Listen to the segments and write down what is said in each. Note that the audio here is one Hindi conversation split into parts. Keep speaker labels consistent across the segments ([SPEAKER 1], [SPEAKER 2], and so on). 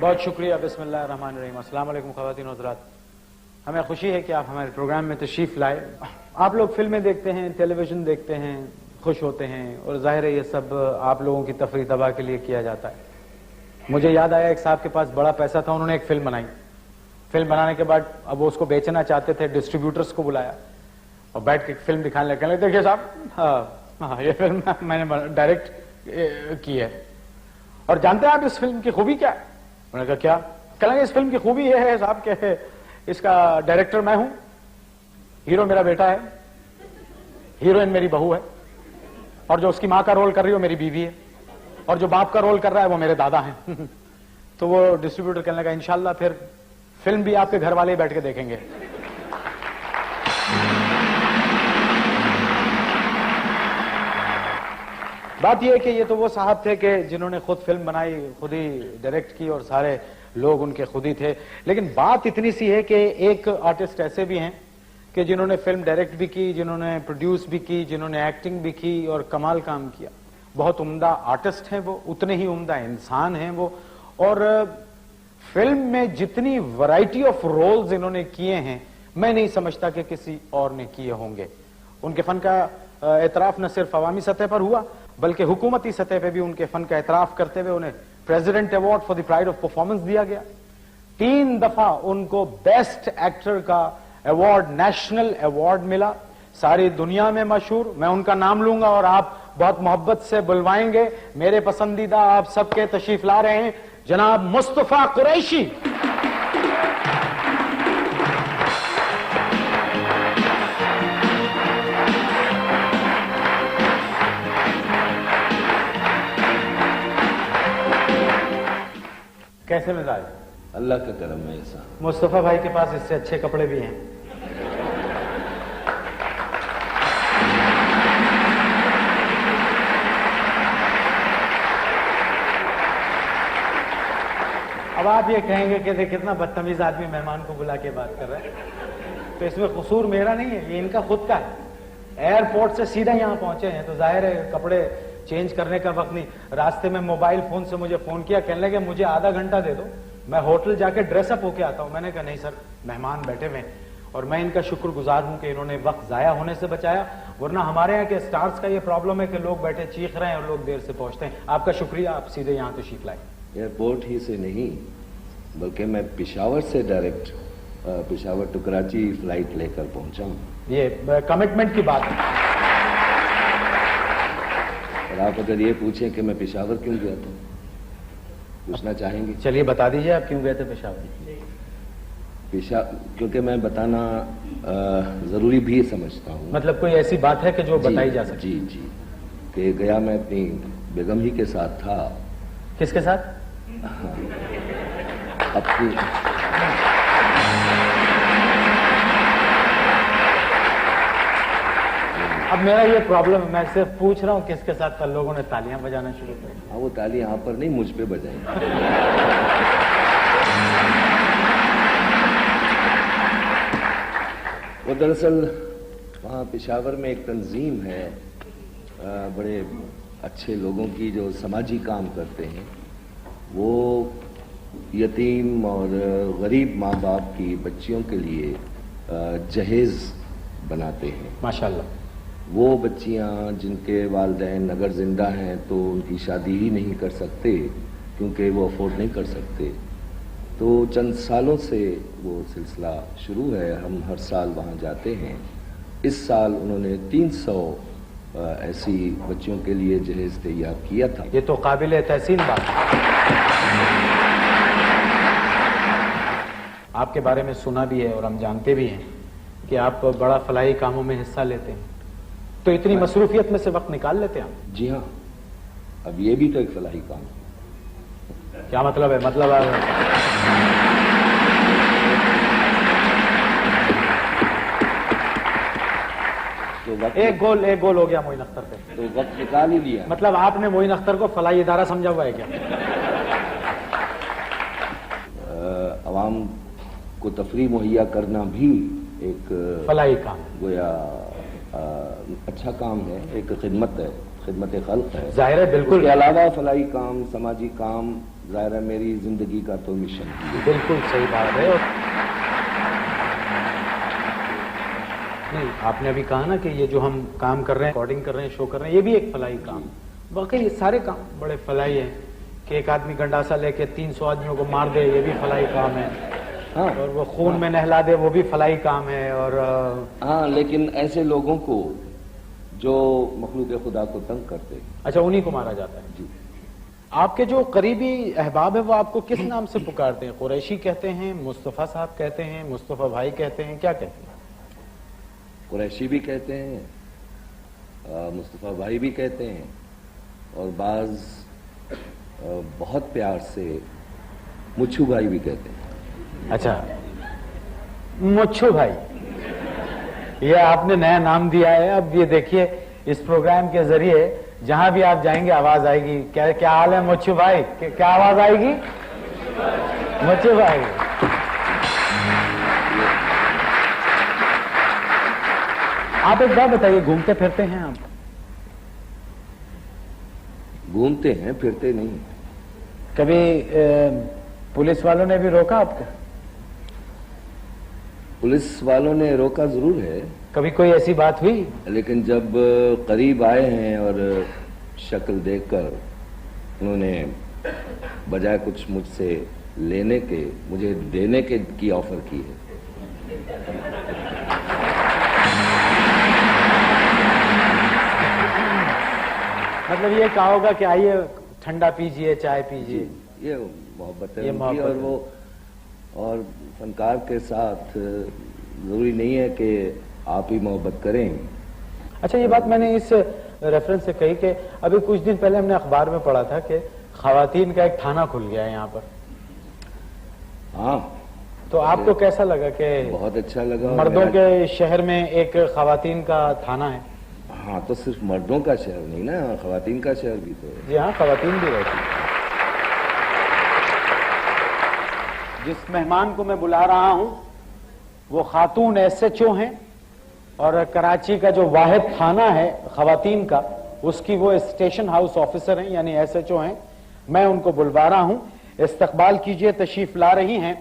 [SPEAKER 1] बहुत शुक्रिया। बिस्मिल्लाहिर्रहमानिर्रहीम। अस्सलाम वालेकुम ख़वातीन और हज़रात, हमें खुशी है कि आप हमारे प्रोग्राम में तशरीफ़ लाए। आप लोग फिल्में देखते हैं, टेलीविज़न देखते हैं, खुश होते हैं और जाहिर है ये सब आप लोगों की तफरीह तबाह के लिए किया जाता है। मुझे याद आया एक साहब के पास बड़ा पैसा था, उन्होंने एक फिल्म बनाई। फिल्म बनाने के बाद अब वो उसको बेचना चाहते थे, डिस्ट्रीब्यूटर्स को बुलाया और बैठ के फिल्म दिखाने लगे। देखिए साहब, हाँ ये फिल्म मैंने डायरेक्ट की है और जानते हैं आप इस फिल्म की खूबी क्या है? उन्होंने कहा क्या? कहने इस फिल्म की खूबी यह है साहब कि इसका डायरेक्टर मैं हूं, हीरो मेरा बेटा है, हीरोइन मेरी बहू है और जो उसकी मां का रोल कर रही है वो मेरी बीवी है और जो बाप का रोल कर रहा है वो मेरे दादा हैं। तो वो डिस्ट्रीब्यूटर कहने लगा इंशाल्लाह फिर फिल्म भी आपके घर वाले ही बैठ के देखेंगे। बात यह है कि ये तो वो साहब थे कि जिन्होंने खुद फिल्म बनाई, खुद ही डायरेक्ट की और सारे लोग उनके खुद ही थे। लेकिन बात इतनी सी है कि एक आर्टिस्ट ऐसे भी हैं कि जिन्होंने फिल्म डायरेक्ट भी की, जिन्होंने प्रोड्यूस भी की, जिन्होंने एक्टिंग भी की और कमाल काम किया। बहुत उम्दा आर्टिस्ट हैं वो, उतने ही उम्दा इंसान हैं वो। और फिल्म में जितनी वैरायटी ऑफ रोल्स इन्होंने किए हैं मैं नहीं समझता कि किसी और ने किए होंगे। उनके फन का एतराफ न सिर्फ अवामी सतह पर हुआ बल्कि हुकूमती सतह पर भी उनके फन का एतराफ करते हुए उन्हें president award for the pride of performance दिया गया। 3 दफा उनको बेस्ट एक्टर का अवार्ड, नेशनल अवार्ड मिला, सारी दुनिया में मशहूर। मैं उनका नाम लूंगा और आप बहुत मोहब्बत से बुलवाएंगे। मेरे पसंदीदा आप सबके तशरीफ ला रहे हैं जनाब मुस्तफा कुरैशी। कैसे मिजाज?
[SPEAKER 2] अल्लाह का करम है ऐसा।
[SPEAKER 1] मुस्तफा भाई के पास इससे अच्छे कपड़े भी हैं। अब आप ये कहेंगे कि कितना बदतमीज आदमी मेहमान को बुला के बात कर रहा है, तो इसमें कसूर मेरा नहीं है, ये इनका खुद का है। एयरपोर्ट से सीधा यहां पहुंचे हैं तो जाहिर है कपड़े चेंज करने का वक्त नहीं। रास्ते में मोबाइल फोन से मुझे फोन किया, कहने लगे मुझे आधा घंटा दे दो, मैं होटल जाके ड्रेसअप होके आता हूं। मैंने कहा नहीं सर, मेहमान बैठे हुए और मैं इनका शुक्रगुजार हूं कि इन्होंने वक्त जाया होने से बचाया, वरना हमारे यहाँ के स्टार्स का ये प्रॉब्लम है कि लोग बैठे चीख रहे हैं और लोग देर से पहुंचते हैं। आपका शुक्रिया, आप सीधे यहाँ तशरीफ लाए।
[SPEAKER 2] एयरपोर्ट ही से नहीं बल्कि मैं पेशावर से direct Peshawar to Karachi flight लेकर पहुंचा हूं।
[SPEAKER 1] ये कमिटमेंट की बात है।
[SPEAKER 2] और आप अगर ये पूछें कि मैं पेशावर क्यों गया था, पूछना चाहेंगे?
[SPEAKER 1] चलिए बता दीजिए आप क्यों गए थे पेशावर।
[SPEAKER 2] क्योंकि मैं बताना जरूरी भी समझता हूँ।
[SPEAKER 1] मतलब कोई ऐसी बात है कि जो बताई जा सकती?
[SPEAKER 2] जी जी, कि गया मैं अपनी बेगम ही के साथ था।
[SPEAKER 1] किसके साथ?
[SPEAKER 2] अपनी
[SPEAKER 1] अब मेरा ये प्रॉब्लम है, मैं सिर्फ पूछ रहा हूँ किसके साथ था। लोगों ने तालियां बजाना शुरू कर।
[SPEAKER 2] हाँ, वो ताली यहाँ पर नहीं, मुझ पे बजाई। वो दरअसल वहाँ पेशावर में एक तंजीम है बड़े अच्छे लोगों की जो समाजी काम करते हैं। वो यतीम और गरीब माँ बाप की बच्चियों के लिए जहेज बनाते हैं।
[SPEAKER 1] माशाल्लाह।
[SPEAKER 2] वो बच्चियां जिनके वालिदैन अगर जिंदा हैं तो उनकी शादी ही नहीं कर सकते क्योंकि वो अफोर्ड नहीं कर सकते। तो चंद सालों से वो सिलसिला शुरू है, हम हर साल वहाँ जाते हैं। इस साल उन्होंने 300 ऐसी बच्चियों के लिए जहेज तैयार किया था।
[SPEAKER 1] ये तो काबिल तहसीन बात है। आपके बारे में सुना भी है और हम जानते भी हैं कि आप बड़ा फलाही कामों में हिस्सा लेते हैं, तो इतनी मसरूफियत में से वक्त निकाल लेते हैं आप?
[SPEAKER 2] जी हाँ, अब ये भी तो एक फलाही काम है।
[SPEAKER 1] क्या मतलब है? मतलब
[SPEAKER 2] तो वक्त
[SPEAKER 1] एक गोल हो गया मोइन अख्तर पे,
[SPEAKER 2] तो वक्त निकाल ही लिया।
[SPEAKER 1] मतलब आपने मोइन अख्तर को फलाही इदारा समझा हुआ है क्या?
[SPEAKER 2] अवाम को तफरीह मुहैया करना भी एक
[SPEAKER 1] फलाही काम,
[SPEAKER 2] गोया अच्छा काम है, एक खिदमत है। खिदमत खल्क है।
[SPEAKER 1] जाहिर है, बिल्कुल।
[SPEAKER 2] उसके अलावा फलाई काम, समाजी काम, जाहिर है मेरी जिंदगी का तो मिशन है।
[SPEAKER 1] बिल्कुल सही बात है। नहीं, आपने अभी कहा ना कि ये जो हम काम कर रहे हैं, रिकॉर्डिंग कर रहे हैं, शो कर रहे हैं, ये भी एक फलाई काम। बाकी ये सारे काम बड़े फलाई हैं कि एक आदमी गंडासा लेके 300 आदमियों को मार दे, ये भी फलाई काम है। हाँ, और वो खून में नहला दे, वो भी फलाई काम है। और
[SPEAKER 2] हाँ, लेकिन ऐसे लोगों को जो मखलूक खुदा को तंग करते,
[SPEAKER 1] अच्छा, उन्हीं को मारा जाता है।
[SPEAKER 2] जी।
[SPEAKER 1] आपके जो करीबी अहबाब है वो आपको किस नाम से पुकारते हैं? कुरैशी कहते हैं, मुस्तफ़ा साहब कहते हैं, मुस्तफ़ा भाई कहते हैं, क्या कहते हैं?
[SPEAKER 2] कुरैशी भी कहते हैं, मुस्तफ़ा भाई भी कहते हैं, और बाज बहुत प्यार से मुच्छू भाई भी कहते हैं।
[SPEAKER 1] अच्छा, मुच्छू भाई, ये आपने नया नाम दिया है। अब ये देखिए, इस प्रोग्राम के जरिए जहां भी आप जाएंगे आवाज आएगी, क्या क्या हाल है मुच्छू भाई, क्या आवाज आएगी? मुच्छू भाई। आप एक बात बताइए, घूमते फिरते हैं आप?
[SPEAKER 2] घूमते हैं, फिरते नहीं।
[SPEAKER 1] कभी पुलिस वालों ने भी रोका आपको?
[SPEAKER 2] पुलिस वालों ने रोका जरूर है।
[SPEAKER 1] कभी कोई ऐसी बात हुई?
[SPEAKER 2] लेकिन जब करीब आए हैं और शक्ल देखकर उन्होंने बजाय कुछ मुझसे लेने के, मुझे देने के की ऑफर की है।
[SPEAKER 1] मतलब ये कहा होगा कि आइए ठंडा पीजिए, चाय पीजिए।
[SPEAKER 2] ये मोहब्बत है
[SPEAKER 1] ये
[SPEAKER 2] उनकी। और वो, और फनकार के साथ जरूरी नहीं है कि आप ही मोहब्बत करें।
[SPEAKER 1] अच्छा, ये बात मैंने इस रेफरेंस से कही कि अभी कुछ दिन पहले हमने अखबार में पढ़ा था कि खवातीन का एक थाना खुल गया है यहाँ पर।
[SPEAKER 2] हाँ,
[SPEAKER 1] तो आपको कैसा लगा कि
[SPEAKER 2] बहुत अच्छा लगा।
[SPEAKER 1] मर्दों के शहर में एक खवातीन का थाना है?
[SPEAKER 2] हाँ, तो सिर्फ मर्दों का शहर नहीं ना, खवातीन का शहर भी तो है।
[SPEAKER 1] जी हाँ, खवातीन भी रहती है। जिस मेहमान को मैं बुला रहा हूं वो खातून SHO हैं और कराची का जो वाहिद थाना है खवातीन का, उसकी वो स्टेशन हाउस ऑफिसर हैं, यानी SHO हैं। मैं उनको बुलवा रहा हूं, इस्तकबाल कीजिए। तशरीफ ला रही हैं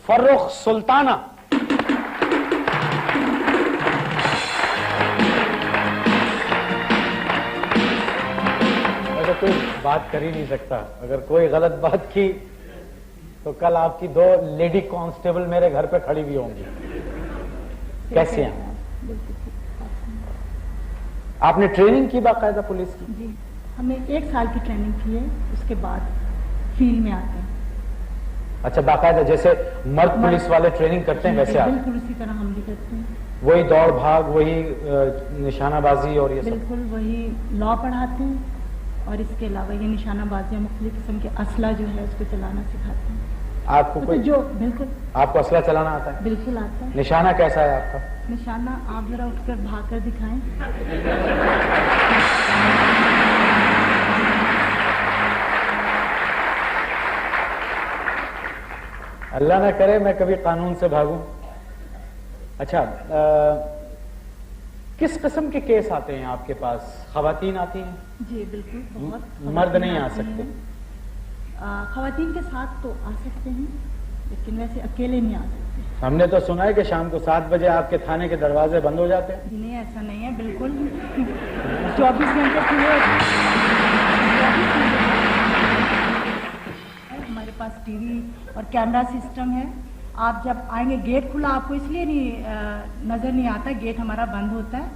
[SPEAKER 1] फर्रुख सुल्ताना। मैं तो कोई बात कर ही नहीं सकता, अगर कोई गलत बात की तो कल आपकी 2 लेडी कांस्टेबल मेरे घर पे खड़ी भी होंगी। कैसे हैं? आपने ट्रेनिंग की बाकायदा पुलिस की?
[SPEAKER 3] जी, हमें 1 साल की ट्रेनिंग की है, उसके बाद फील्ड में आते हैं।
[SPEAKER 1] अच्छा, बाकायदा जैसे मर्द पुलिस वाले ट्रेनिंग करते हैं वैसे आप?
[SPEAKER 3] बिल्कुल उसी तरह हम भी करते हैं।
[SPEAKER 1] वही दौड़ भाग, वही निशानाबाजी और ये सब?
[SPEAKER 3] बिल्कुल वही लॉ पढ़ाते हैं, और इसके अलावा ये निशानाबाजी, मुख्तलिफ किस्म के असला जो है उसको चलाना सिखाते हैं।
[SPEAKER 1] आपको कोई
[SPEAKER 3] जो बिल्कुल
[SPEAKER 1] आपको असला चलाना आता है?
[SPEAKER 3] बिल्कुल आता है।
[SPEAKER 1] निशाना कैसा है आपका?
[SPEAKER 3] निशाना आप जरा उठकर भाग कर दिखाएं।
[SPEAKER 1] अल्लाह ना करे मैं कभी कानून से भागूं। अच्छा, किस किस्म के केस आते हैं आपके पास? खवातीन आती हैं?
[SPEAKER 3] जी बिल्कुल, बहुत।
[SPEAKER 1] मर्द नहीं आ सकते?
[SPEAKER 3] खवातीन के साथ तो आ सकते हैं, लेकिन वैसे अकेले नहीं आ सकते।
[SPEAKER 1] हमने तो सुना है कि शाम को 7 बजे आपके थाने के दरवाजे बंद हो जाते हैं।
[SPEAKER 3] नहीं, ऐसा नहीं है, बिल्कुल 24 घंटे खुले। हमारे पास टीवी और कैमरा सिस्टम है। आप जब आएंगे, गेट खुला आपको इसलिए नहीं नजर नहीं आता, गेट हमारा बंद होता है,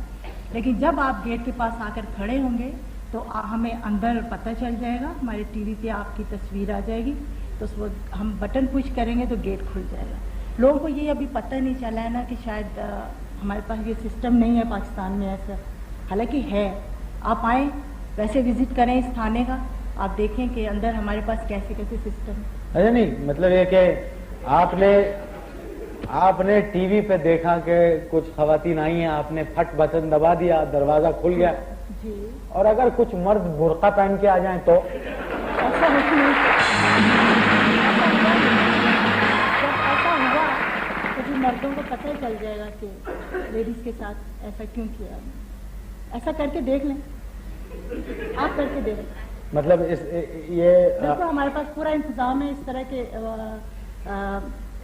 [SPEAKER 3] लेकिन जब आप गेट के पास आकर खड़े होंगे तो हमें अंदर पता चल जाएगा, हमारे टीवी पे आपकी तस्वीर आ जाएगी, तो उस वक्त हम बटन पुश करेंगे तो गेट खुल जाएगा। लोगों को ये अभी पता नहीं चला है ना कि शायद हमारे पास ये सिस्टम नहीं है पाकिस्तान में ऐसा, हालांकि है। आप आए, वैसे विजिट करें इस थाने का, आप देखें कि अंदर हमारे पास कैसे कैसे सिस्टम है।
[SPEAKER 1] अरे नहीं, मतलब ये कि आपने टीवी पे देखा कि कुछ खवातीन आई हैं, आपने फट बटन दबा दिया, दरवाजा खुल गया
[SPEAKER 3] जी।
[SPEAKER 1] और अगर कुछ मर्द बुर्का पहन के आ जाएं तो?
[SPEAKER 3] ऐसा नहीं, जब ऐसा हुआ तो फिर मर्दों को पता चल जाएगा कि लेडीज के साथ ऐसा क्यों किया। ऐसा करके देख लें। आप करके दे।
[SPEAKER 1] मतलब ये
[SPEAKER 3] देखो हमारे पास पूरा इंतजाम है इस तरह के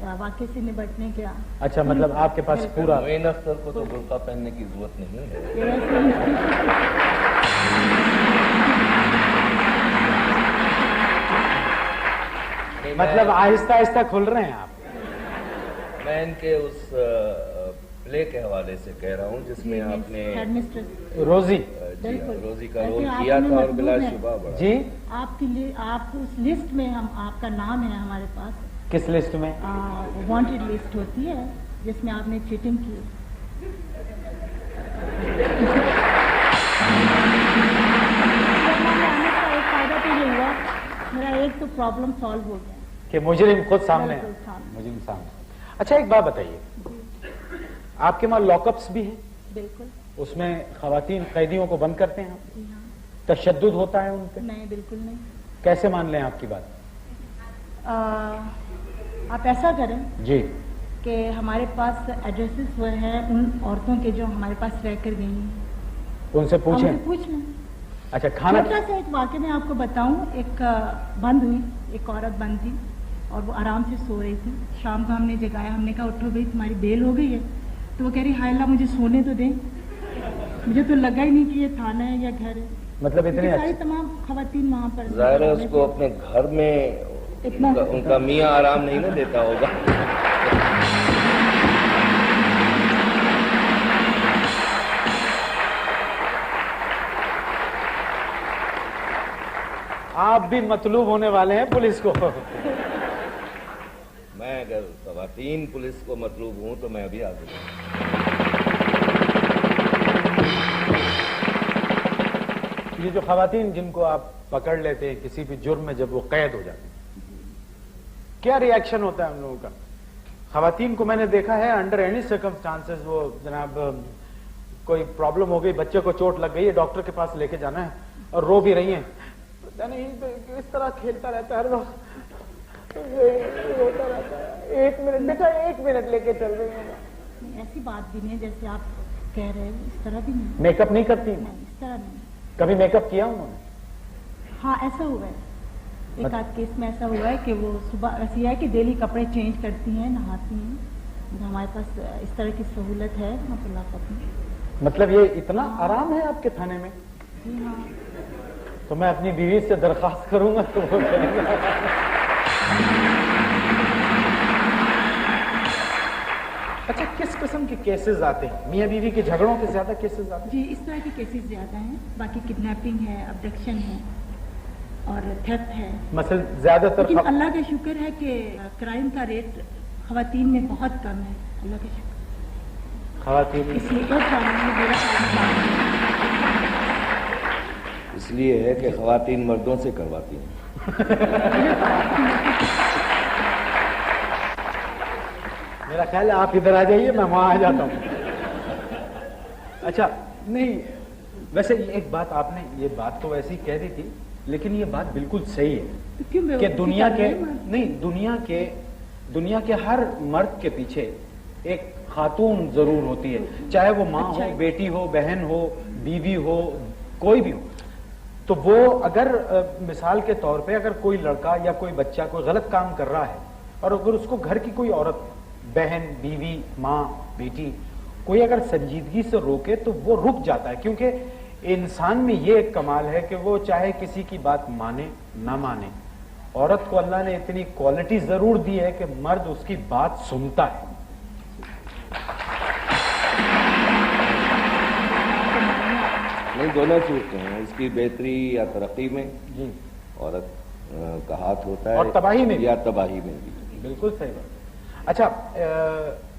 [SPEAKER 3] वाकये से निपटने के।
[SPEAKER 1] अच्छा, मतलब आपके पास पूरा।
[SPEAKER 2] मोइन अख्तर को तो बुर्का पहनने की जरूरत नहीं है।
[SPEAKER 1] मतलब आहिस्ता आहिस्ता खुल रहे हैं आप।
[SPEAKER 2] मैं इनके उस प्ले के हवाले से कह रहा हूँ जिसमें आपने
[SPEAKER 1] रोजी
[SPEAKER 2] रोजी का रोल किया था और बिलाशुबा बड़ा।
[SPEAKER 1] जी,
[SPEAKER 3] आपके लिए आप उस लिस्ट में हम आपका नाम है हमारे पास।
[SPEAKER 1] किस लिस्ट में?
[SPEAKER 3] वांटेड लिस्ट होती है जिसमें आपने चीटिंग की। एक फायदा तो ये हुआ, मेरा एक तो प्रॉब्लम सॉल्व हो गया
[SPEAKER 1] कि मुजरिम खुद सामने है।
[SPEAKER 3] मुजरिम
[SPEAKER 1] सामने। अच्छा, एक बात बताइए, आपके वहां लॉकअप्स भी हैं?
[SPEAKER 3] बिल्कुल।
[SPEAKER 1] उसमें खवातीन कैदियों को बंद करते हैं?
[SPEAKER 3] जी हाँ।
[SPEAKER 1] तशद्दुद होता है उन पे?
[SPEAKER 3] नहीं, बिल्कुल नहीं।
[SPEAKER 1] कैसे मान लें आपकी बात?
[SPEAKER 3] आप ऐसा करें
[SPEAKER 1] जी
[SPEAKER 3] कि हमारे पास एड्रेसेस वो हैं उन औरतों के जो हमारे पास रह कर गई हैं,
[SPEAKER 1] उनसे पूछें।
[SPEAKER 3] पूछ लें।
[SPEAKER 1] अच्छा, खाना
[SPEAKER 3] छोटा सा एक वाक़या मैं आपको बताऊं। एक बंद हुई, एक औरत बंद थी और वो आराम से सो रही थी। शाम को हमने जगाया, हमने कहा उठो भाई तुम्हारी बेल हो गई है। तो वो कह रही हाय अल्लाह मुझे सोने तो दें, मुझे तो लगा ही नहीं कि ये थाना है या घर है।
[SPEAKER 1] मतलब इतनी
[SPEAKER 3] सारी तमाम खवातीन वहाँ पर।
[SPEAKER 2] जाहिर है उसको अपने घर में उनका मियाँ आराम नहीं ना देता होगा।
[SPEAKER 1] आप भी मतलूब होने वाले हैं पुलिस को।
[SPEAKER 2] मैं अगर खवातीन पुलिस को मतलूब हूं तो मैं अभी आ जाऊंगा।
[SPEAKER 1] ये जो खवातीन जिनको आप पकड़ लेते हैं किसी भी जुर्म में, जब वो कैद हो जाते हैं, क्या रिएक्शन होता है उन लोगों का? खवातीन को मैंने देखा है अंडर एनी सर्कमस्टांसेस, वो जनाब कोई प्रॉब्लम हो गई, बच्चे को चोट लग गई है, डॉक्टर के पास लेके जाना है और रो भी रही हैं, नहीं तो इस तरह खेलता रहता है हर वक्त, रोता रहता है। 1 मिनट बेटा, 1 मिनट लेके चल रही हूँ।
[SPEAKER 3] ऐसी बात भी नहीं जैसे आप कह रहे हो, इस तरह भी नहीं।
[SPEAKER 1] मेकअप नहीं करती?
[SPEAKER 3] नहीं, इस तरह नहीं।
[SPEAKER 1] कभी मेकअप किया उन्होंने?
[SPEAKER 3] हाँ, ऐसा हुआ है। एक आध केस में ऐसा हुआ है कि वो सुबह ऐसी है कि डेली कपड़े चेंज करती हैं, नहाती हैं। हमारे पास इस तरह की सहूलत है लॉकअप में।
[SPEAKER 1] मतलब ये इतना आराम है आपके थाने में?
[SPEAKER 3] जी हाँ।
[SPEAKER 1] तो मैं अपनी बीवी से दरख्वास्त करूंगा तो वो अच्छा, किस किस्म के केसेस आते हैं? मियाँ बीवी के झगड़ों के ज्यादा केसेस आते हैं?
[SPEAKER 3] जी, इस तरह के केसेस ज्यादा हैं। बाकी किडनैपिंग है, अब्डक्शन है और थेफ्ट है।
[SPEAKER 1] मतलब ज्यादातर।
[SPEAKER 3] लेकिन अल्लाह का शुक्र है कि क्राइम का रेट खवातीन में बहुत कम है, अल्लाह का शुक्र।
[SPEAKER 1] खवातीन
[SPEAKER 2] इसलिए है कि खवातीन मर्दों से करवाती हैं।
[SPEAKER 1] मेरा ख्याल है आप इधर आ जाइए, मैं वहां आ जाता हूँ। अच्छा, नहीं वैसे एक बात आपने, ये बात तो वैसी कह दी थी, लेकिन ये बात बिल्कुल सही है कि दुनिया के हर मर्द के पीछे एक खातून जरूर होती है, चाहे वो माँ हो, बेटी हो, बहन हो, बीवी हो, कोई भी हो। तो वो अगर मिसाल के तौर पे अगर कोई लड़का या कोई बच्चा कोई गलत काम कर रहा है और अगर उसको घर की कोई औरत, बहन, बीवी, माँ, बेटी, कोई अगर संजीदगी से रोके तो वो रुक जाता है, क्योंकि इंसान में ये एक कमाल है कि वो चाहे किसी की बात माने ना माने, औरत को अल्लाह ने इतनी क्वालिटी जरूर दी है कि मर्द उसकी बात सुनता है।
[SPEAKER 2] नहीं, दोनों चूकते हैं, इसकी बेहतरी या तरक्की में
[SPEAKER 1] जी
[SPEAKER 2] औरत का हाथ होता है
[SPEAKER 1] और तबाही में
[SPEAKER 2] या तबाही में भी।
[SPEAKER 1] बिल्कुल सही बात। अच्छा,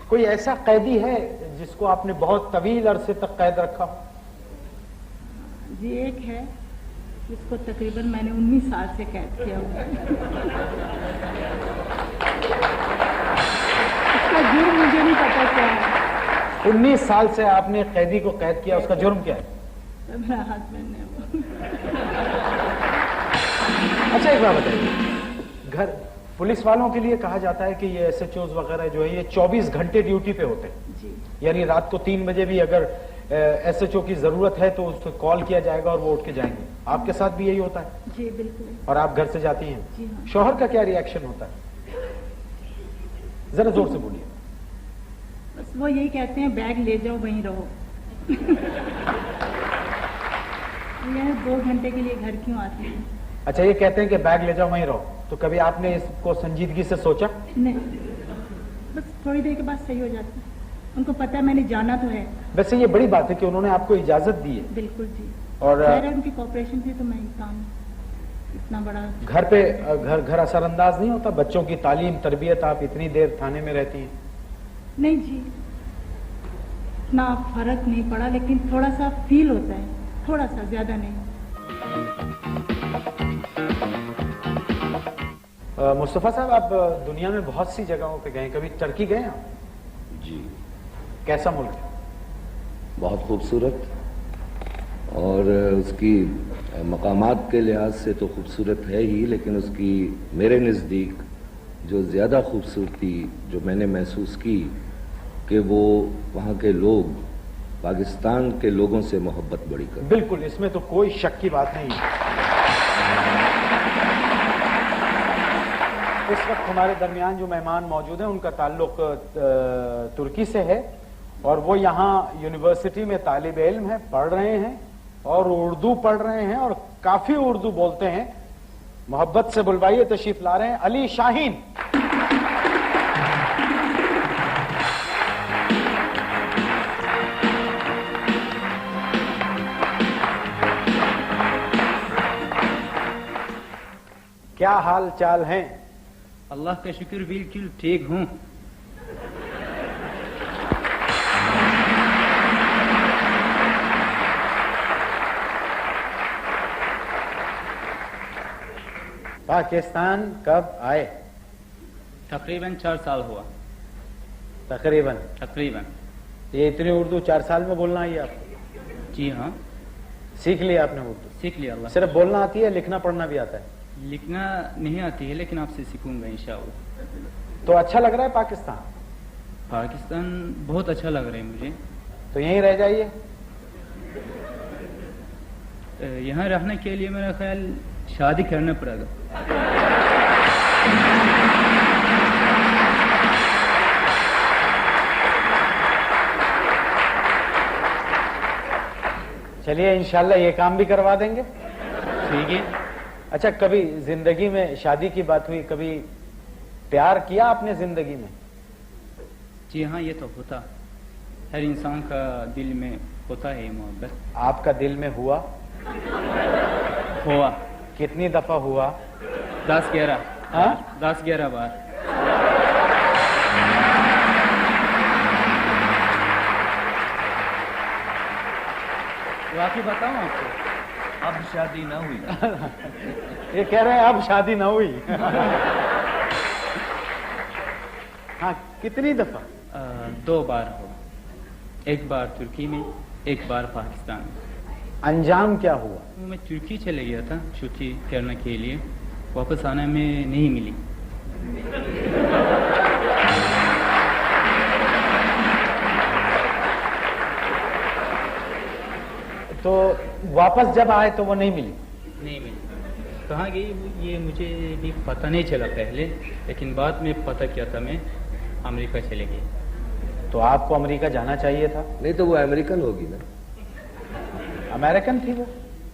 [SPEAKER 1] कोई ऐसा कैदी है जिसको आपने बहुत तवील अरसे तक कैद रखा?
[SPEAKER 3] जी, एक है जिसको तकरीबन मैंने 19 साल से कैद किया हुआ है। उसका जुर्म मुझे नहीं पता क्या है।
[SPEAKER 1] 19 साल से आपने कैदी को कैद किया, उसका जुर्म क्या है?
[SPEAKER 3] मेरा हस्बैंड है वो।
[SPEAKER 1] अच्छा, एक बात बताइए, घर पुलिस वालों के लिए कहा जाता है कि ये SHOs वगैरह जो है ये 24 घंटे ड्यूटी पे होते हैं।
[SPEAKER 3] जी।
[SPEAKER 1] यानी रात को 3 बजे भी अगर SHO की जरूरत है तो उसको कॉल किया जाएगा और वो उठ के जाएंगे। आपके साथ भी यही होता है?
[SPEAKER 3] जी बिल्कुल।
[SPEAKER 1] और आप घर से जाती हैं?
[SPEAKER 3] जी हाँ।
[SPEAKER 1] शौहर का क्या रिएक्शन होता है? जरा जोर से बोलिए।
[SPEAKER 3] बस वो यही कहते हैं बैग ले जाओ वहीं रहो। यह 2 घंटे के लिए घर क्यों आती है?
[SPEAKER 1] अच्छा, ये कहते हैं कि बैग ले जाओ वहीं रहो, तो कभी आपने इसको संजीदगी से सोचा?
[SPEAKER 3] नहीं, बस थोड़ी देर के बाद सही हो जाती है। उनको पता है मैंने जाना तो है।
[SPEAKER 1] वैसे ये बड़ी बात है कि उन्होंने आपको इजाजत दी है।
[SPEAKER 3] बिल्कुल जी।
[SPEAKER 1] और
[SPEAKER 3] उनकी कॉपरेशन थी तो मैं काम इतना बड़ा।
[SPEAKER 1] घर पे घर असरअंदाज नहीं होता? बच्चों की तालीम तरबियत, आप इतनी देर थाने में रहती हैं।
[SPEAKER 3] नहीं जी, इतना फर्क नहीं पड़ा, लेकिन थोड़ा सा फील होता है, थोड़ा सा, ज्यादा नहीं।
[SPEAKER 1] मुस्तफा साहब, आप दुनिया में बहुत सी जगहों पे गए, कभी टर्की गए आप?
[SPEAKER 2] जी।
[SPEAKER 1] कैसा मुल्क है?
[SPEAKER 2] बहुत खूबसूरत, और उसकी मकामात के लिहाज से तो खूबसूरत है ही, लेकिन उसकी मेरे नज़दीक जो ज़्यादा खूबसूरती जो मैंने महसूस की कि वो वहाँ के लोग पाकिस्तान के लोगों से मोहब्बत बड़ी कर।
[SPEAKER 1] बिल्कुल, इसमें तो कोई शक की बात नहीं है। इस वक्त हमारे दरमियान जो मेहमान मौजूद हैं उनका ताल्लुक तुर्की से है, और वो यहाँ यूनिवर्सिटी में तालिब इल्म है, पढ़ रहे हैं और उर्दू पढ़ रहे हैं और काफी उर्दू बोलते हैं। मोहब्बत से बुलवाइए, तशरीफ ला रहे हैं अली शाहीन। क्या हाल चाल हैं?
[SPEAKER 4] अल्लाह का शुक्र, बिल्कुल ठीक हूँ।
[SPEAKER 1] पाकिस्तान कब आए?
[SPEAKER 4] तकरीबन 4 साल हुआ।
[SPEAKER 1] तकरीबन। ये इतनी उर्दू 4 साल में बोलना आई आपको?
[SPEAKER 4] जी हाँ,
[SPEAKER 1] सीख लिया आपने उर्दू?
[SPEAKER 4] सीख लिया। अल्लाह।
[SPEAKER 1] सिर्फ बोलना आती है, लिखना पढ़ना भी आता है?
[SPEAKER 4] लिखना नहीं आती है, लेकिन आपसे सीखूंगा इंशाअल्लाह।
[SPEAKER 1] तो अच्छा लग रहा है पाकिस्तान?
[SPEAKER 4] पाकिस्तान बहुत अच्छा लग रहा है मुझे।
[SPEAKER 1] तो यहीं रह जाइए।
[SPEAKER 4] यहाँ रहने के लिए मेरा ख्याल शादी करना पड़ेगा।
[SPEAKER 1] चलिए, इंशाल्लाह ये काम भी करवा देंगे।
[SPEAKER 4] ठीक है।
[SPEAKER 1] अच्छा, कभी जिंदगी में शादी की बात हुई? कभी प्यार किया आपने जिंदगी में?
[SPEAKER 4] जी हाँ, ये तो होता, हर इंसान का दिल में होता है मोहब्बत।
[SPEAKER 1] आपका दिल में हुआ?
[SPEAKER 4] हुआ।
[SPEAKER 1] कितनी दफा हुआ?
[SPEAKER 4] 10-11।
[SPEAKER 1] हाँ?
[SPEAKER 4] 10-11 बार। वाकई बताऊं आपको,
[SPEAKER 2] अब शादी ना हुई।
[SPEAKER 1] ये कह रहे हैं अब शादी ना हुई। हाँ, कितनी दफा?
[SPEAKER 4] 2 बार हुआ, एक बार तुर्की में, एक बार पाकिस्तान में।
[SPEAKER 1] अंजाम क्या हुआ?
[SPEAKER 4] मैं तुर्की चले गया था छुट्टी करने के लिए, वापस आने में नहीं मिली।
[SPEAKER 1] तो वापस जब आए तो वो नहीं मिली?
[SPEAKER 4] नहीं मिली। कहाँ गई ये मुझे भी पता नहीं चला पहले, लेकिन बाद में पता किया था मैं अमेरिका चले गए।
[SPEAKER 1] तो आपको अमेरिका जाना चाहिए था।
[SPEAKER 2] नहीं तो वो अमेरिकन होगी ना?
[SPEAKER 1] अमेरिकन थी वो?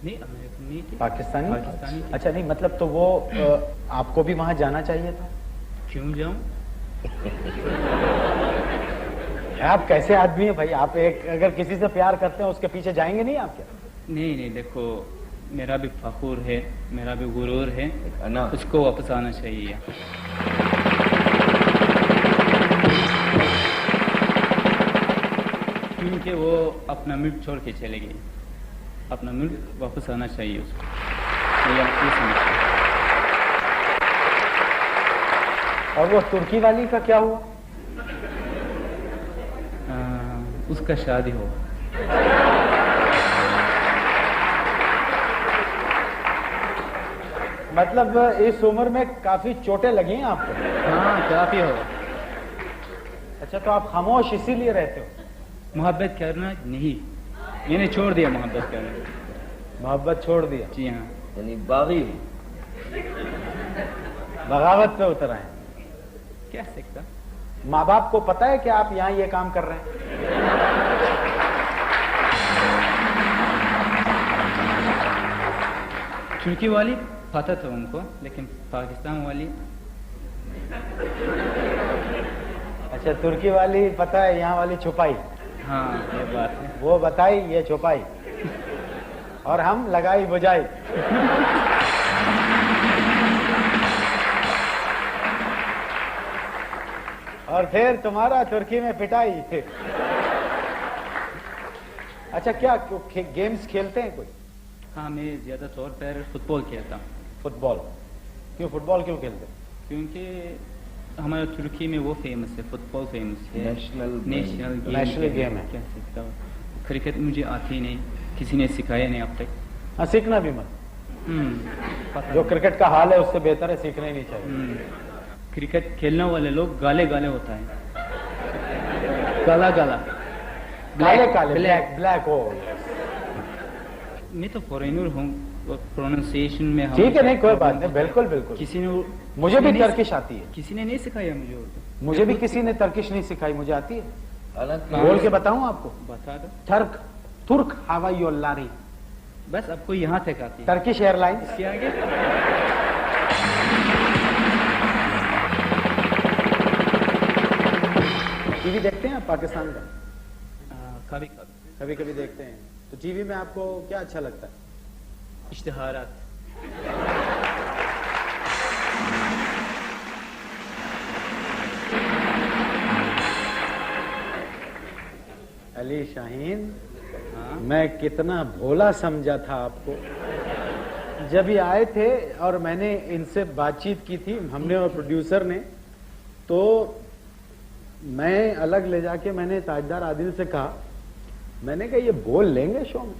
[SPEAKER 4] नहीं, अमेरिकन नहीं थी,
[SPEAKER 1] पाकिस्तानी?
[SPEAKER 4] पाकिस्तानी थी।
[SPEAKER 1] अच्छा, नहीं मतलब तो वो आपको भी वहां जाना चाहिए था।
[SPEAKER 4] क्यों जाऊं?
[SPEAKER 1] आप कैसे आदमी है भाई? आप एक अगर किसी से प्यार करते हैं उसके पीछे जाएंगे नहीं आप क्या?
[SPEAKER 4] नहीं नहीं, देखो मेरा भी फखूर है, मेरा भी गुरूर है
[SPEAKER 2] ना,
[SPEAKER 4] उसको वापस आना चाहिए। क्योंकि वो अपना मुल्क छोड़ के चले गए, अपना मुल्क वापस आना चाहिए उसको। ये आप ये समझते हैं।
[SPEAKER 1] और वो तुर्की वाली का क्या हुआ?
[SPEAKER 4] उसका शादी हो।
[SPEAKER 1] मतलब इस उम्र में काफी चोटें लगी हैं आपको?
[SPEAKER 4] हाँ, काफी हो।
[SPEAKER 1] अच्छा, तो आप खामोश इसीलिए रहते हो?
[SPEAKER 4] मोहब्बत करना नहीं, मैंने छोड़ दिया मोहब्बत करना।
[SPEAKER 1] मोहब्बत छोड़ दिया,
[SPEAKER 4] जी हाँ।
[SPEAKER 2] यानी बागी हूँ।
[SPEAKER 1] बगावत पे उतर आए।
[SPEAKER 4] क्या सकता।
[SPEAKER 1] माँ बाप को पता है कि आप यहाँ ये काम कर रहे हैं?
[SPEAKER 4] तुर्की वाली पता था उनको, लेकिन पाकिस्तान वाली।
[SPEAKER 1] अच्छा, तुर्की वाली पता है, यहाँ वाली छुपाई।
[SPEAKER 4] हाँ ये बात है।
[SPEAKER 1] वो बताई, ये छुपाई, और हम लगाई बुझाई। और फिर तुम्हारा तुर्की में पिटाई। अच्छा, क्या गेम्स खेलते हैं कोई?
[SPEAKER 4] हाँ मैं ज्यादा तौर पर फुटबॉल खेलता हूँ।
[SPEAKER 1] फुटबॉल? क्यों फुटबॉल क्यों खेलते हैं?
[SPEAKER 4] क्योंकि हमारे तुर्की में वो फेमस है, फुटबॉल फेमस है,
[SPEAKER 1] नेशनल गेम है।
[SPEAKER 4] क्या सकता हूँ। क्रिकेट मुझे आती नहीं, किसी ने सिखाया नहीं अब तक।
[SPEAKER 1] हाँ, सीखना भी मत।
[SPEAKER 4] पता
[SPEAKER 1] जो
[SPEAKER 4] नहीं।
[SPEAKER 1] क्रिकेट का हाल है उससे बेहतर है सीखना ही नहीं चाहिए।
[SPEAKER 4] क्रिकेट खेलने वाले लोग गाले गाले होता है, काला काला,
[SPEAKER 1] काले काले, ब्लैक ब्लैक हो।
[SPEAKER 4] मैं तो फॉरेनर हूँ, प्रोनाउंसिएशन में हम
[SPEAKER 1] ठीक है, नहीं कोई बात नहीं, बिल्कुल बिल्कुल।
[SPEAKER 4] किसी ने
[SPEAKER 1] मुझे भी
[SPEAKER 4] नहीं-
[SPEAKER 1] तर्किश आती है।
[SPEAKER 4] किसी ने नहीं सिखाया मुझे उर्दू।
[SPEAKER 1] मुझे भी किसी ने तर्किश नहीं सिखाई, मुझे आती है।
[SPEAKER 2] हालांकि
[SPEAKER 1] बोल के बताऊं आपको?
[SPEAKER 4] बता दो।
[SPEAKER 1] तुर्क हवाई लारी,
[SPEAKER 4] बस आपको यहाँ तक आती है,
[SPEAKER 1] टर्किश एयरलाइंस।
[SPEAKER 4] इसके आगे
[SPEAKER 1] टीवी देखते हैं आप पाकिस्तान का?
[SPEAKER 4] कभी कभी
[SPEAKER 1] कभी कभी देखते हैं। तो टीवी में आपको क्या अच्छा लगता है?
[SPEAKER 4] इश्तिहारात।
[SPEAKER 1] अली शाहीन,
[SPEAKER 4] हाँ
[SPEAKER 1] मैं कितना भोला समझा था आपको जब ये आए थे और मैंने इनसे बातचीत की थी, हमने और प्रोड्यूसर ने। तो मैं अलग ले जाके मैंने ताजदार आदिल से कहा, मैंने कहा ये बोल लेंगे शो में?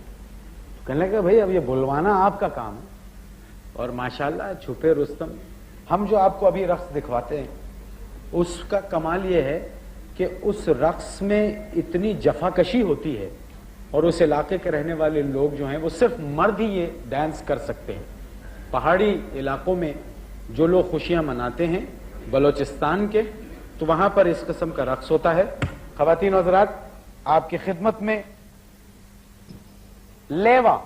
[SPEAKER 1] कहने लगा भाई अब ये बुलवाना आपका काम है। और माशाल्लाह छुपे रुस्तम, हम जो आपको अभी रक्स दिखवाते हैं उसका कमाल ये है कि उस रक्स में इतनी जफाकशी होती है, और उस इलाके के रहने वाले लोग जो हैं वो सिर्फ मर्द ही ये डांस कर सकते हैं। पहाड़ी इलाकों में जो लोग खुशियां मनाते हैं बलोचिस्तान के, तो वहां पर इस किस्म का रक्स होता है। ख़वातीन और हज़रात, आपकी खिदमत में लेवा।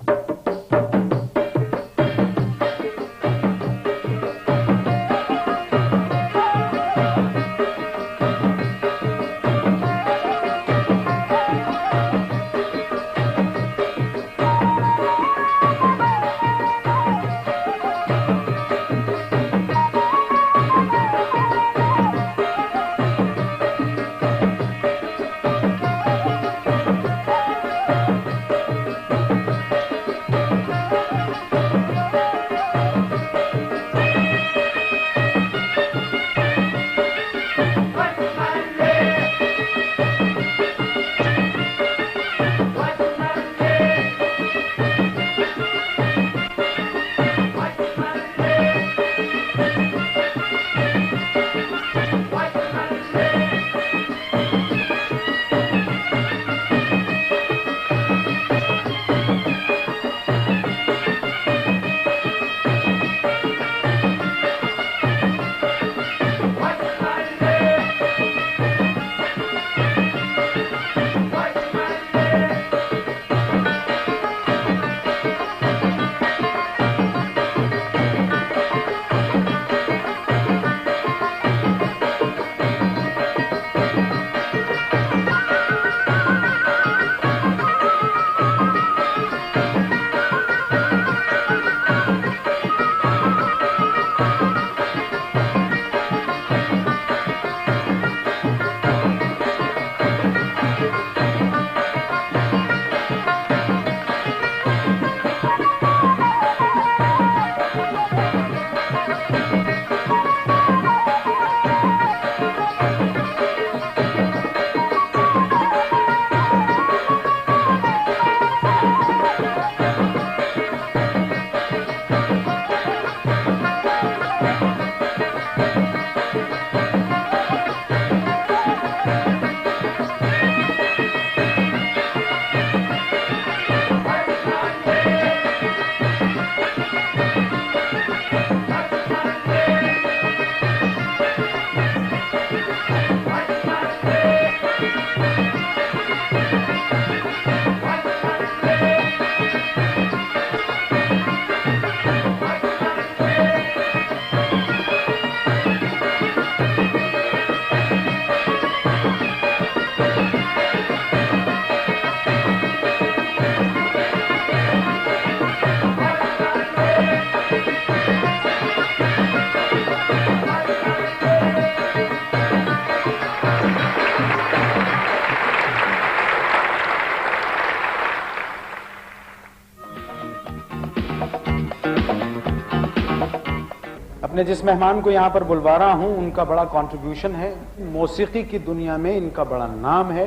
[SPEAKER 1] मैं जिस मेहमान को यहाँ पर बुलवा रहा हूँ उनका बड़ा कंट्रीब्यूशन है, मौसीकी की दुनिया में इनका बड़ा नाम है।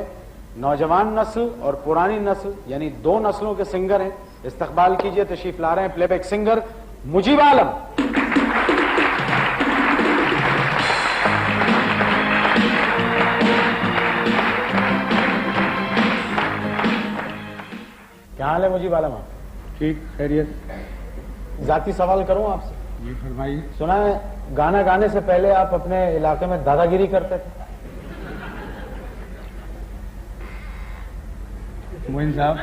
[SPEAKER 1] नौजवान नस्ल और पुरानी नस्ल यानी दो नस्लों के सिंगर हैं। इस्तकबाल कीजिए, तशरीफ ला रहे हैं प्लेबैक सिंगर मुजीब आलम। क्या हाल है मुजीब आलम? आप
[SPEAKER 5] ठीक, खैरियत।
[SPEAKER 1] जाती सवाल करूं आपसे?
[SPEAKER 5] जी फरमाइए।
[SPEAKER 1] सुना है गाना गाने से पहले आप अपने इलाके में दादागिरी करते थे।
[SPEAKER 5] मोइन साहब,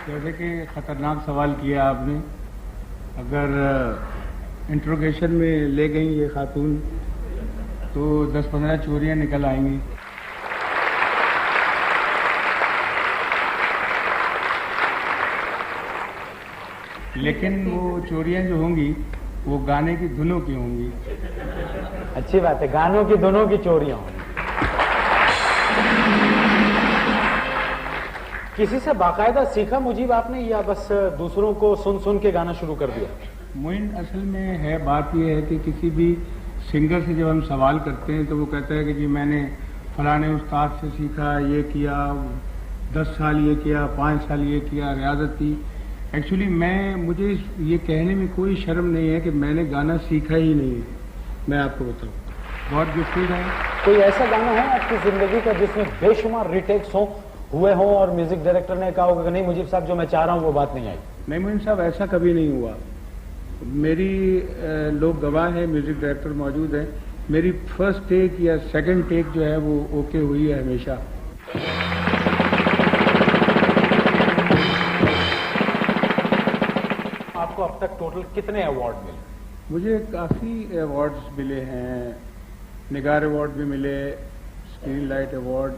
[SPEAKER 5] जैसे कि खतरनाक सवाल किया आपने, अगर इंट्रोगेशन में ले गई ये खातून तो 10-15 चोरियां निकल आएंगी। लेकिन वो चोरियां जो होंगी वो गाने की धुनों की होंगी।
[SPEAKER 1] अच्छी बात है, गानों की दोनों की चोरियां होंगी। किसी से बाकायदा सीखा मुजीब आपने या बस दूसरों को सुन सुन के गाना शुरू कर दिया?
[SPEAKER 5] मोइन, असल में है बात यह है कि किसी भी सिंगर से जब हम सवाल करते हैं तो वो कहता है कि जी मैंने फलाने उस्ताद से सीखा, ये किया, 10 साल ये किया, 5 साल ये किया, रियाजत की। एक्चुअली मुझे ये कहने में कोई शर्म नहीं है कि मैंने गाना सीखा ही नहीं है। मैं आपको बताऊँ, बहुत गिफ्टेड है।
[SPEAKER 1] कोई ऐसा गाना है आपकी जिंदगी का जिसमें बेशुमार रिटेक्स हुए हों और म्यूजिक डायरेक्टर ने कहा होगा कि नहीं मुजीब साहब जो मैं चाह रहा हूँ वो बात नहीं आई?
[SPEAKER 5] नहीं मोइन साहब, ऐसा कभी नहीं हुआ। मेरी लोग गवाह है, म्यूजिक डायरेक्टर मौजूद है, मेरी फर्स्ट टेक या सेकंड टेक जो है वो ओके हुई है हमेशा।
[SPEAKER 1] आपको अब तक टोटल कितने अवार्ड मिले?
[SPEAKER 5] मुझे काफ़ी अवार्ड्स मिले हैं, निगार अवार्ड भी मिले, स्क्रीन लाइट अवार्ड,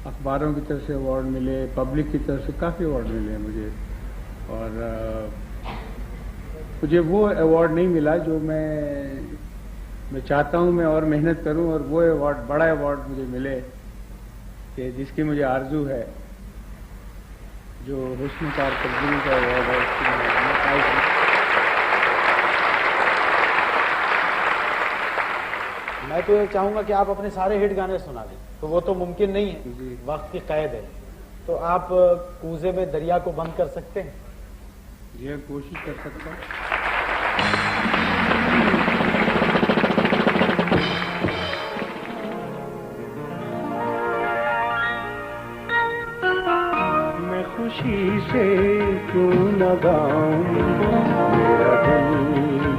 [SPEAKER 5] अखबारों की तरफ से अवार्ड मिले, पब्लिक की तरफ से काफ़ी अवार्ड मिले हैं मुझे। और मुझे वो अवार्ड नहीं मिला जो मैं चाहता हूँ मैं और मेहनत करूँ और वो अवार्ड, बड़ा अवार्ड मुझे मिले कि जिसकी मुझे आरजू है, जो हुस्न कारकर्दगी का अवार्ड है उसकी
[SPEAKER 1] मैं तो ये चाहूंगा कि आप अपने सारे हिट गाने सुना दें, तो वो तो मुमकिन नहीं है, वक्त की कैद है। तो आप कूजे में दरिया को बंद कर सकते हैं?
[SPEAKER 5] ये कोशिश कर सकता हूँ। मैं खुशी से क्यों न गाऊं, मेरा दिल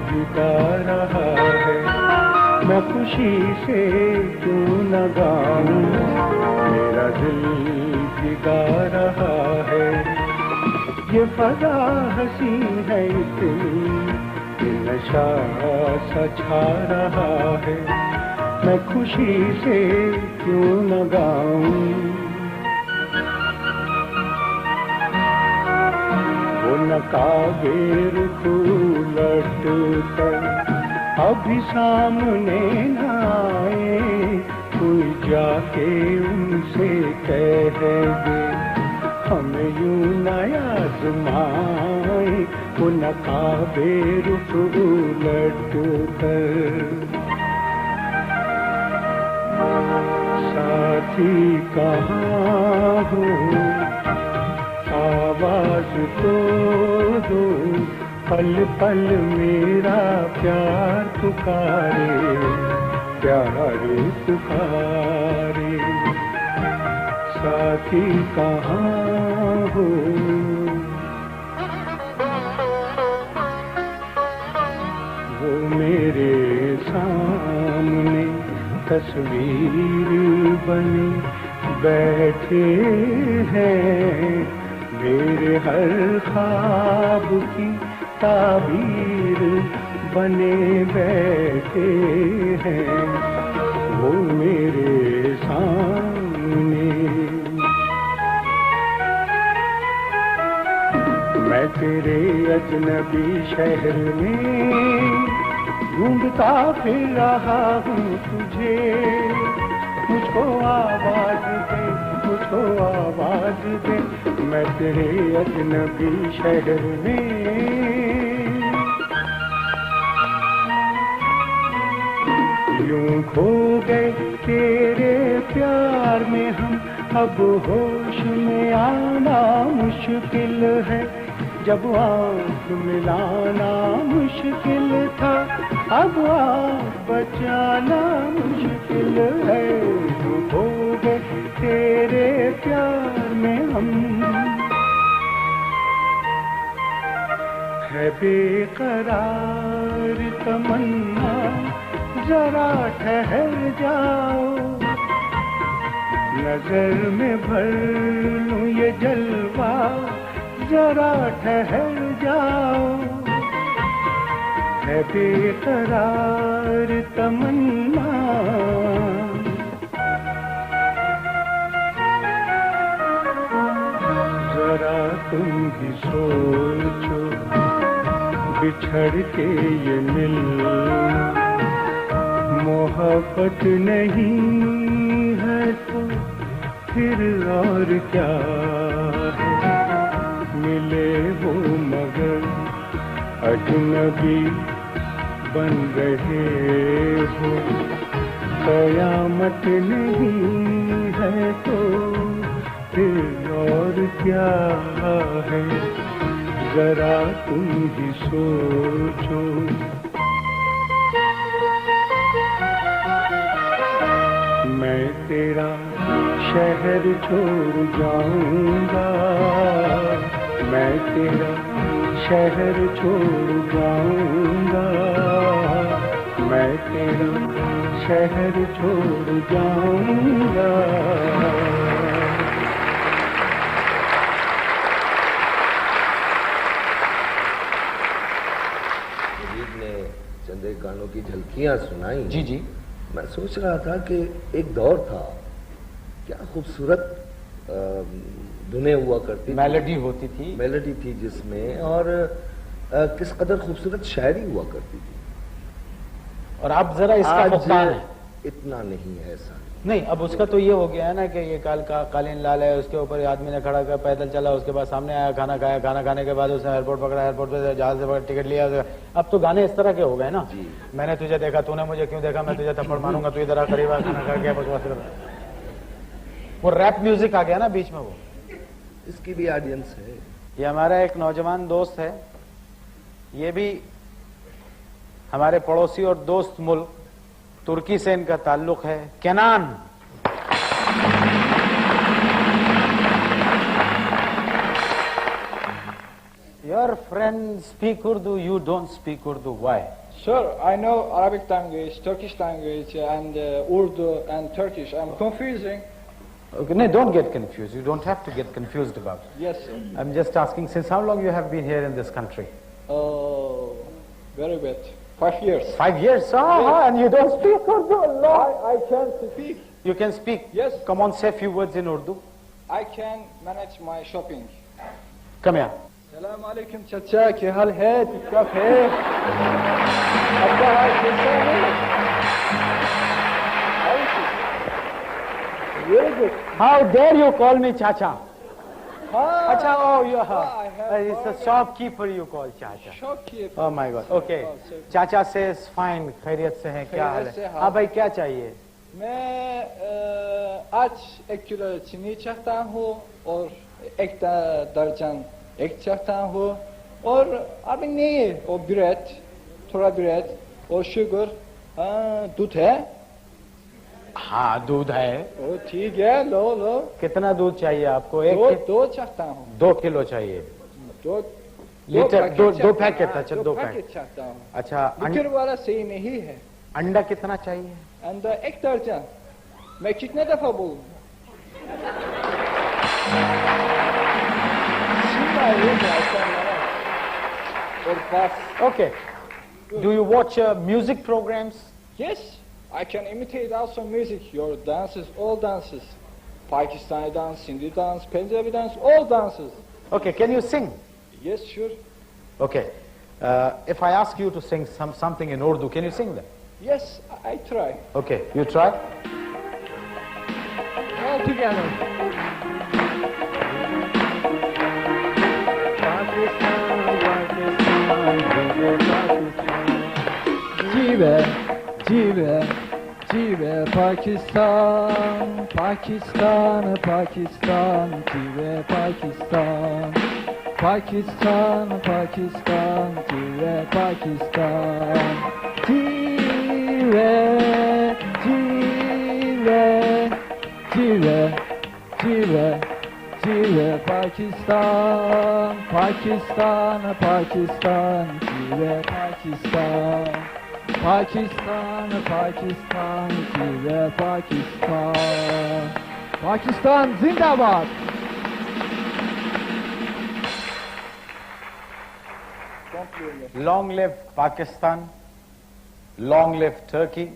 [SPEAKER 5] जुटा रहा है। मैं खुशी से क्यों न गाऊं, मेरा दिल जुटा रहा है। ये फजा हसी है इतनी कि नशा सा छा रहा है। मैं खुशी से क्यों न गाऊं, वो नकाबेर उलट कर अभी सामने न आए, कोई जाके उनसे कह दे हमें यूं न आज़माए। वो नकाबेर उलट कर साथी कहाँ हो, आवाज तो दो, पल पल मेरा प्यार पुकारे, प्यार पुकारे। साथी कहाँ हो, वो मेरे सामने तस्वीर बने बैठे हैं, मेरे हर ख्वाब की ताबीर बने बैठे हैं, वो मेरे सामने। मैं तेरे अजनबी शहर में ढूंढता फिर रहा हूँ तुझे, मुझको आवाज दे, मुझको आवाज दे। मैं तेरे अजनबी शहर में, यूं खो गए तेरे प्यार में हम, अब होश में आना मुश्किल है, जब आँख मिलाना मुश्किल था, अब आँख बचाना मुश्किल है, यूं खो गए तेरे प्यार में हम, है बेकरार तमन्ना जरा ठहर जाओ, नजर में भर लूं ये जलवा जरा ठहर जाओ, है बेकरार तमन्ना जरा तुम भी सोचो, बिछड़ के ये मिल मोहब्बत नहीं है तो फिर और क्या है, मिले हो मगर अजनबी बन रहे हो, कयामत नहीं है तो फिर और क्या है, जरा तुम ही सोचो। मैं तेरा शहर छोड़ जाऊंगा, मैं तेरा शहर छोड़ जाऊंगा, मैं तेरा शहर छोड़ जाऊंगा।
[SPEAKER 2] चंद एक गानों की झलकियां सुनाई।
[SPEAKER 1] जी जी।
[SPEAKER 2] मैं सोच रहा था कि एक दौर था, क्या खूबसूरत धुनें हुआ करती,
[SPEAKER 1] मेलोडी होती थी,
[SPEAKER 2] मेलोडी थी जिसमें, और किस कदर खूबसूरत शायरी हुआ करती थी।
[SPEAKER 1] और आप जरा इसका मुख्तार हैं।
[SPEAKER 2] इतना नहीं है ऐसा
[SPEAKER 1] नहीं, अब उसका तो ये हो गया है ना कि ये कालीन लाल है, उसके ऊपर आदमी ने खड़ा कर पैदल चला, उसके बाद सामने आया, खाना खाया, खाना खाने के बाद उसने एयरपोर्ट पकड़ा, एयरपोर्ट पे जहाज से पकड़ टिकट लिया। अब तो गाने इस तरह के हो गए ना, मैंने तुझे देखा, तूने मुझे क्यों देखा, मैं तुझे थप्पड़ मारूंगा, तू इधर आ, करीब आ, खाना खा गया, बकवास कर। वो रैप म्यूजिक आ गया ना बीच में, वो
[SPEAKER 2] इसकी भी ऑडियंस है।
[SPEAKER 1] ये हमारा एक नौजवान दोस्त है, ये भी हमारे पड़ोसी और दोस्त मुल्क तुर्की से इनका ताल्लुक है, Kenan. Your friends speak Urdu, you don't speak Urdu. Why?
[SPEAKER 6] Sir, I know Arabic language, Turkish language, and Urdu and Turkish. I'm confusing.
[SPEAKER 1] Okay, no, don't get confused. You don't have to get confused about it.
[SPEAKER 6] Yes, sir.
[SPEAKER 1] I'm just asking, since how long you have been here in this country?
[SPEAKER 6] Oh, very bad. 5 years.
[SPEAKER 1] 5 years? Oh, and you don't speak Urdu? No.
[SPEAKER 6] I can speak.
[SPEAKER 1] You can speak?
[SPEAKER 6] Yes.
[SPEAKER 1] Come on, say a few words in Urdu.
[SPEAKER 6] I can manage my shopping.
[SPEAKER 1] Come here.
[SPEAKER 6] Salam alaikum chacha, क्या हाल है? ठीक है? आपका हाल कैसा है? Very good.
[SPEAKER 1] How dare you call me Chacha?
[SPEAKER 6] Ah,
[SPEAKER 1] Acha, oh, you
[SPEAKER 6] I have
[SPEAKER 1] it's a shopkeeper you call Chacha.
[SPEAKER 6] shopkeeper.
[SPEAKER 1] Oh my God. Okay. Chacha says fine. खैरियत से हैं, क्या हाल
[SPEAKER 6] खैरियत से,
[SPEAKER 1] है?
[SPEAKER 6] हाँ।
[SPEAKER 1] हाँ भाई, क्या चाहिए?
[SPEAKER 6] मैं आज 1 किलो चीनी चाहता हूँ और 1 दर्जन एग चाहता हूँ और अभी नहीं है, और ब्रेड, थोड़ा ब्रेड और शुगर, दूध है?
[SPEAKER 1] हाँ, दूध है।
[SPEAKER 6] ओ ठीक है, लो लो।
[SPEAKER 1] कितना दूध चाहिए आपको?
[SPEAKER 6] दो चाहता हूँ।
[SPEAKER 1] 2 किलो चाहिए।
[SPEAKER 6] दो
[SPEAKER 1] लीटर, दो
[SPEAKER 6] चाहता
[SPEAKER 1] पैकेट।
[SPEAKER 6] हूँ।
[SPEAKER 1] अच्छा, 2 पैकेट
[SPEAKER 6] चाहता हूँ।
[SPEAKER 1] अच्छा,
[SPEAKER 6] लीटर वाला सही नहीं है।
[SPEAKER 1] अंडा कितना चाहिए?
[SPEAKER 6] अंडा 1 दर्जन। मैं कितने दफा बोलूँ?
[SPEAKER 1] Okay. Do you watch music programs?
[SPEAKER 6] Yes, I can imitate also music, your dances, all dances. Pakistani dance, Hindi dance, Punjabi dance, all dances.
[SPEAKER 1] Okay, can you sing?
[SPEAKER 6] Yes, sure.
[SPEAKER 1] Okay. If I ask you to sing something in Urdu, can you sing that?
[SPEAKER 6] Yes, I try.
[SPEAKER 1] Okay, you try.
[SPEAKER 6] All together. Cive, Cive Pakistan, Pakistan, Pakistan, Cive Pakistan, Pakistan, Pakistan, Cive Pakistan, Cive, Cive, Cive, Cive, Cive Pakistan, Pakistan, Pakistan, Cive Pakistan, Pakistan, Pakistan, Cive Pakistan, Pakistan Zindabad.
[SPEAKER 1] Long live Pakistan, long live Turkey,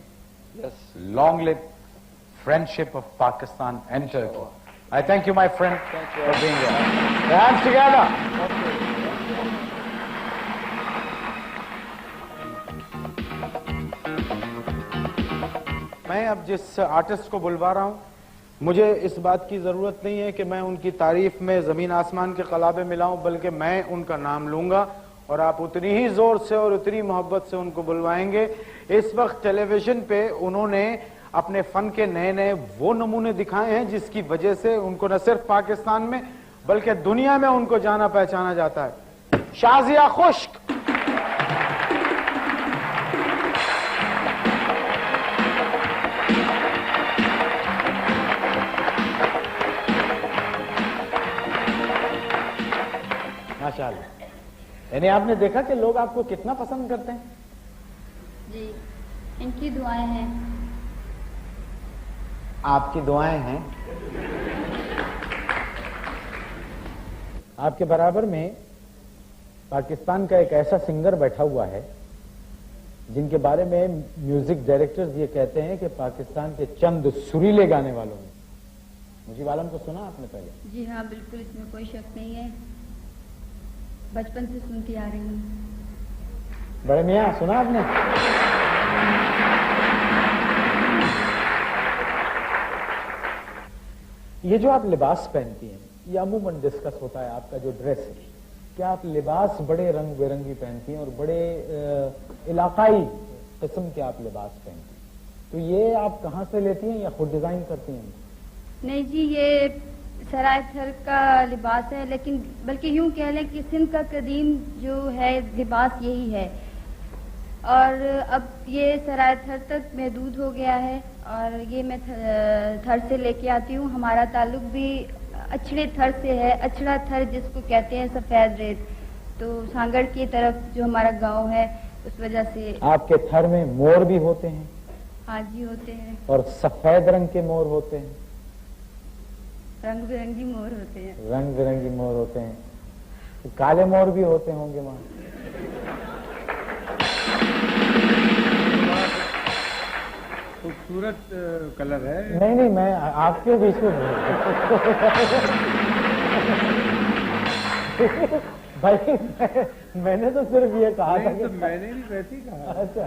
[SPEAKER 6] Yes.
[SPEAKER 1] long live friendship of Pakistan and Turkey. I thank you, my friend, for being here. Hands together. मैं अब जिस आर्टिस्ट को बुलवा रहा हूं, मुझे इस बात की जरूरत नहीं है कि मैं उनकी तारीफ में जमीन आसमान के कलाबे मिलाऊं, बल्कि मैं उनका नाम लूंगा और आप उतनी ही जोर से और उतनी मोहब्बत से उनको बुलवाएंगे। इस वक्त टेलीविजन पे उन्होंने अपने फन के नए नए वो नमूने दिखाए हैं जिसकी वजह से उनको न सिर्फ पाकिस्तान में बल्कि दुनिया में उनको जाना पहचाना जाता है। शाजिया खुश्क। माशाअल्लाह। यानी आपने देखा कि लोग आपको कितना पसंद करते हैं।
[SPEAKER 7] जी, इनकी दुआएं हैं।
[SPEAKER 1] आपकी दुआएं हैं। आपके बराबर में पाकिस्तान का एक ऐसा सिंगर बैठा हुआ है जिनके बारे में म्यूजिक डायरेक्टर्स ये कहते हैं कि पाकिस्तान के चंद सुरीले गाने वालों में। मुझे आलम को सुना आपने पहले?
[SPEAKER 7] जी हाँ, बिल्कुल, इसमें कोई शक नहीं है, बचपन से सुनती आ रही हूँ।
[SPEAKER 1] बड़े मियाँ सुना आपने? ये जो आप लिबास पहनती हैं, ये अमूमन डिस्कस होता है आपका जो ड्रेस है, क्या आप लिबास बड़े रंग बिरंगी पहनती हैं और बड़े इलाकाई किस्म के आप लिबास पहनती हैं, तो ये आप कहाँ से लेती हैं या खुद डिजाइन करती हैं?
[SPEAKER 7] नहीं जी, ये सराय थर का लिबास है, लेकिन बल्कि यूं कह लें कि सिंध का कदीम जो है लिबास यही है, और अब ये सराय थर तक महदूद हो गया है और ये मैं थर से लेके आती हूँ। हमारा ताल्लुक भी अछड़े थर से है। अछड़ा थर जिसको कहते हैं सफेद रेत, तो सांगड़ की तरफ जो हमारा गांव है, उस वजह से।
[SPEAKER 1] आपके थर में मोर भी होते हैं?
[SPEAKER 7] हाँ जी, होते हैं।
[SPEAKER 1] और सफेद रंग के मोर होते हैं?
[SPEAKER 7] रंग बिरंगी मोर होते हैं।
[SPEAKER 1] रंग बिरंगी मोर होते हैं। तो काले मोर भी होते होंगे वहां?
[SPEAKER 5] खूबसूरत कलर है।
[SPEAKER 1] नहीं नहीं, मैं आपके बीच में भाई मैंने तो सिर्फ ये कहा था कि
[SPEAKER 5] मैंने भी वैसे ही कहा।
[SPEAKER 1] अच्छा,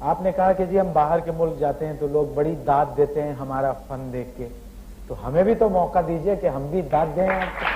[SPEAKER 1] आपने कहा कि जी हम बाहर के मुल्क जाते हैं तो लोग बड़ी दाद देते हैं हमारा फन देख के, तो हमें भी तो मौका दीजिए कि हम भी दाद दें आपको।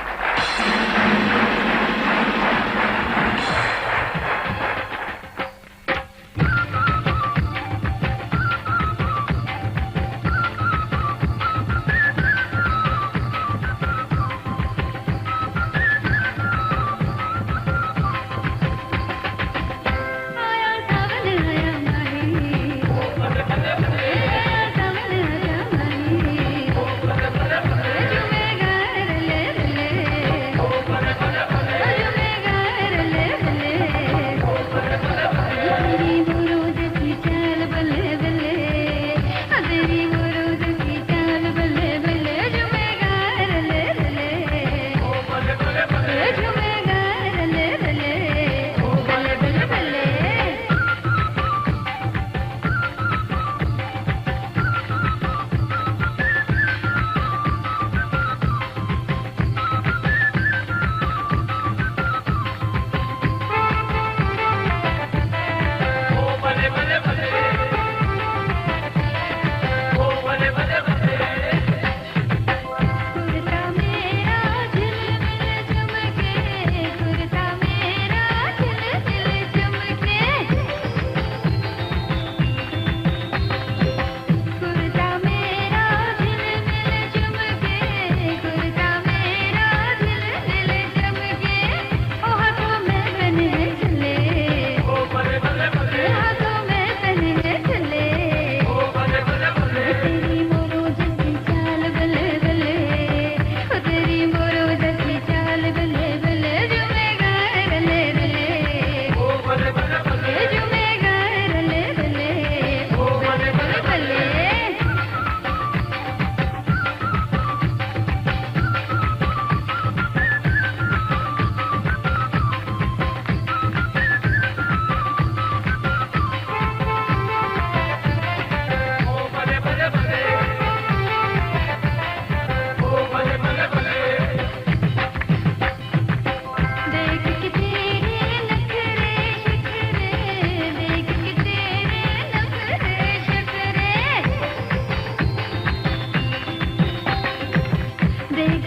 [SPEAKER 8] देख